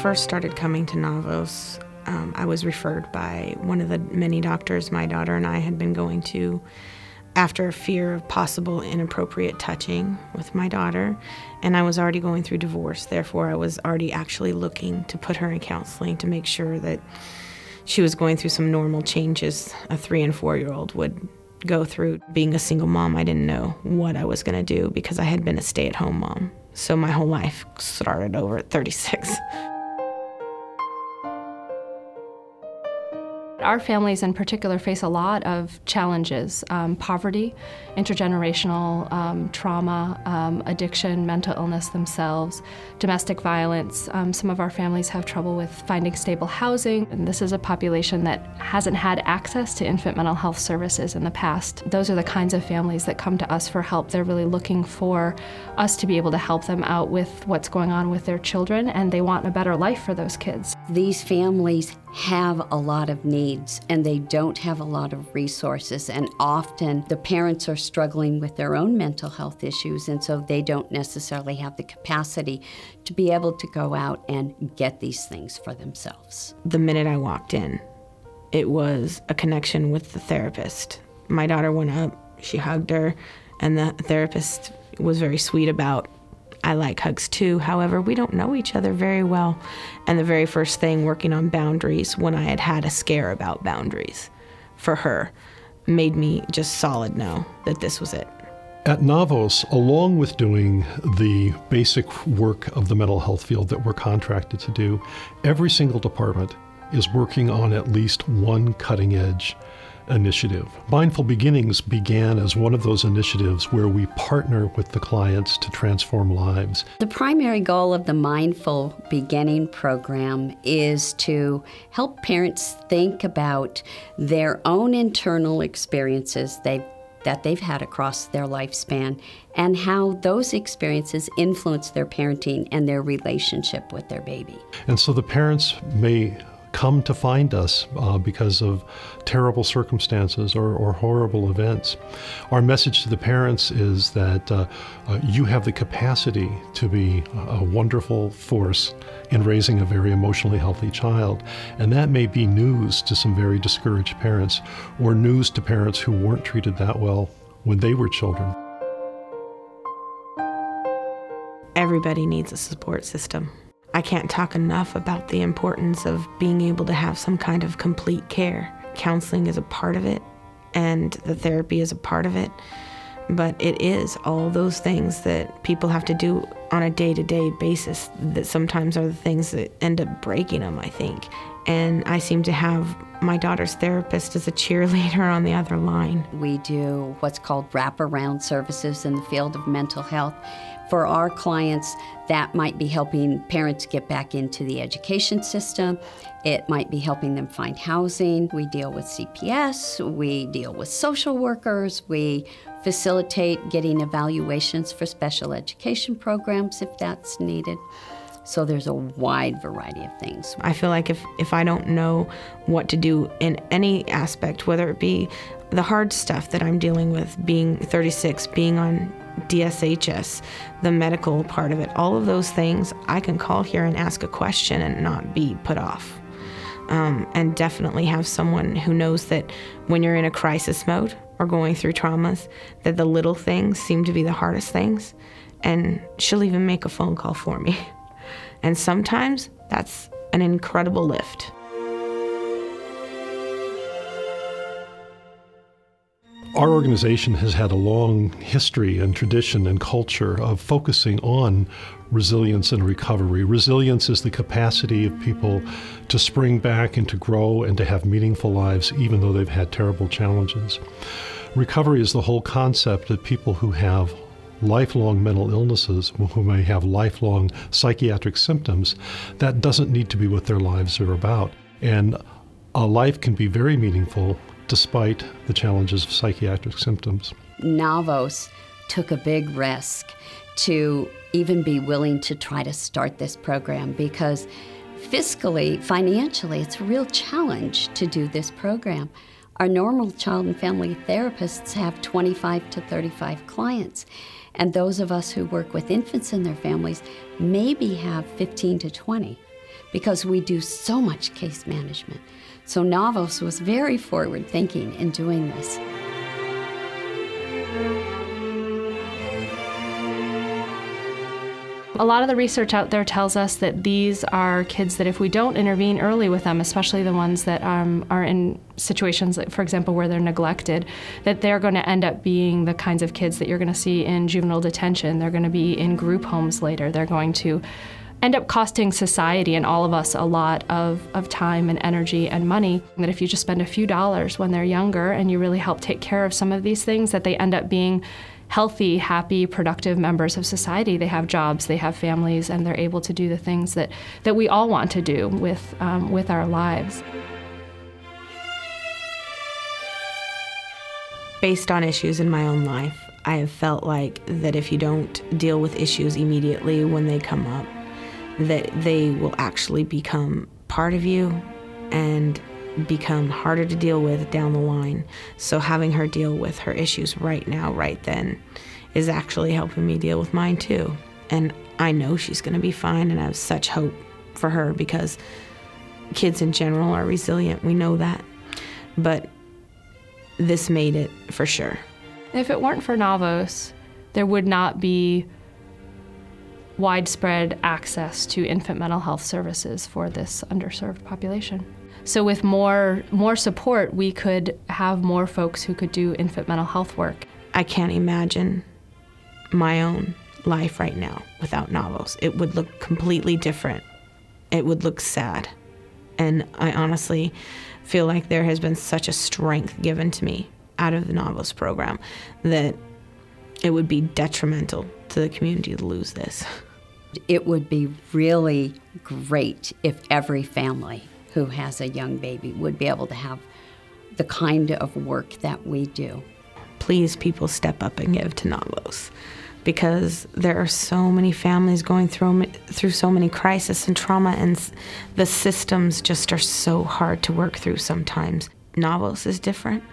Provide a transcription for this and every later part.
first started coming to Navos, I was referred by one of the many doctors my daughter and I had been going to after a fear of possible inappropriate touching with my daughter, and I was already going through divorce. Therefore, I was already actually looking to put her in counseling to make sure that she was going through some normal changes a 3- and 4-year-old would go through. Being a single mom, I didn't know what I was going to do because I had been a stay-at-home mom. So my whole life started over at 36. Our families in particular face a lot of challenges: poverty, intergenerational trauma, addiction, mental illness themselves, domestic violence. Some of our families have trouble with finding stable housing, and this is a population that hasn't had access to infant mental health services in the past. Those are the kinds of families that come to us for help. They're really looking for us to be able to help them out with what's going on with their children, and they want a better life for those kids. These families have a lot of needs and they don't have a lot of resources, and often the parents are struggling with their own mental health issues, and so they don't necessarily have the capacity to be able to go out and get these things for themselves. The minute I walked in, it was a connection with the therapist. My daughter went up, she hugged her, and the therapist was very sweet about, I like hugs too, however, we don't know each other very well. And the very first thing, working on boundaries, when I had had a scare about boundaries for her, made me just solid know that this was it. At Navos, along with doing the basic work of the mental health field that we're contracted to do, every single department is working on at least one cutting-edge initiative. Mindful Beginnings began as one of those initiatives where we partner with the clients to transform lives. The primary goal of the Mindful Beginning program is to help parents think about their own internal experiences that they've had across their lifespan and how those experiences influence their parenting and their relationship with their baby. And so the parents may come to find us because of terrible circumstances or horrible events. Our message to the parents is that you have the capacity to be a wonderful force in raising a very emotionally healthy child. And that may be news to some very discouraged parents, or news to parents who weren't treated that well when they were children. Everybody needs a support system. I can't talk enough about the importance of being able to have some kind of complete care. Counseling is a part of it, and the therapy is a part of it, but it is all those things that people have to do on a day-to-day basis that sometimes are the things that end up breaking them, I think. And I seem to have my daughter's therapist as a cheerleader on the other line. We do what's called wraparound services in the field of mental health. For our clients, that might be helping parents get back into the education system. It might be helping them find housing. We deal with CPS, we deal with social workers, we facilitate getting evaluations for special education programs if that's needed. So there's a wide variety of things. I feel like if I don't know what to do in any aspect, whether it be the hard stuff that I'm dealing with, being 36, being on DSHS, the medical part of it, all of those things, I can call here and ask a question and not be put off. And definitely have someone who knows that when you're in a crisis mode or going through traumas, that the little things seem to be the hardest things. And she'll even make a phone call for me. And sometimes that's an incredible lift. Our organization has had a long history and tradition and culture of focusing on resilience and recovery. Resilience is the capacity of people to spring back and to grow and to have meaningful lives even though they've had terrible challenges. Recovery is the whole concept that people who have lifelong mental illnesses, who may have lifelong psychiatric symptoms, that doesn't need to be what their lives are about. And a life can be very meaningful despite the challenges of psychiatric symptoms. Navos took a big risk to even be willing to try to start this program because fiscally, financially, it's a real challenge to do this program. Our normal child and family therapists have 25 to 35 clients, and those of us who work with infants and their families maybe have 15 to 20. because we do so much case management. So Navos was very forward-thinking in doing this. A lot of the research out there tells us that these are kids that if we don't intervene early with them, especially the ones that are in situations, like, for example, where they're neglected, that they're going to end up being the kinds of kids that you're going to see in juvenile detention. They're going to be in group homes later. They're going to end up costing society and all of us a lot of time and energy and money. And that if you just spend a few dollars when they're younger and you really help take care of some of these things, that they end up being healthy, happy, productive members of society. They have jobs, they have families, and they're able to do the things that we all want to do with our lives. Based on issues in my own life, I have felt like that if you don't deal with issues immediately when they come up, that they will actually become part of you and become harder to deal with down the line. So having her deal with her issues right now, right then, is actually helping me deal with mine too. And I know she's going to be fine, and I have such hope for her because kids in general are resilient. We know that. But this made it for sure. If it weren't for Navos, there would not be widespread access to infant mental health services for this underserved population. So with more support, we could have more folks who could do infant mental health work. I can't imagine my own life right now without Navos. It would look completely different. It would look sad. And I honestly feel like there has been such a strength given to me out of the Navos program that it would be detrimental to the community to lose this. It would be really great if every family who has a young baby would be able to have the kind of work that we do. Please, people, step up and give to Navos, because there are so many families going through so many crises and trauma, and the systems just are so hard to work through sometimes. Navos is different,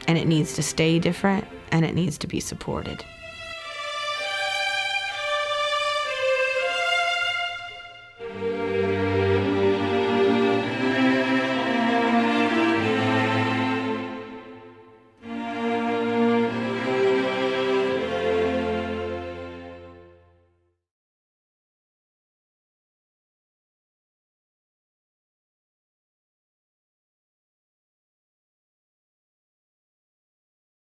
and it needs to stay different, and it needs to be supported.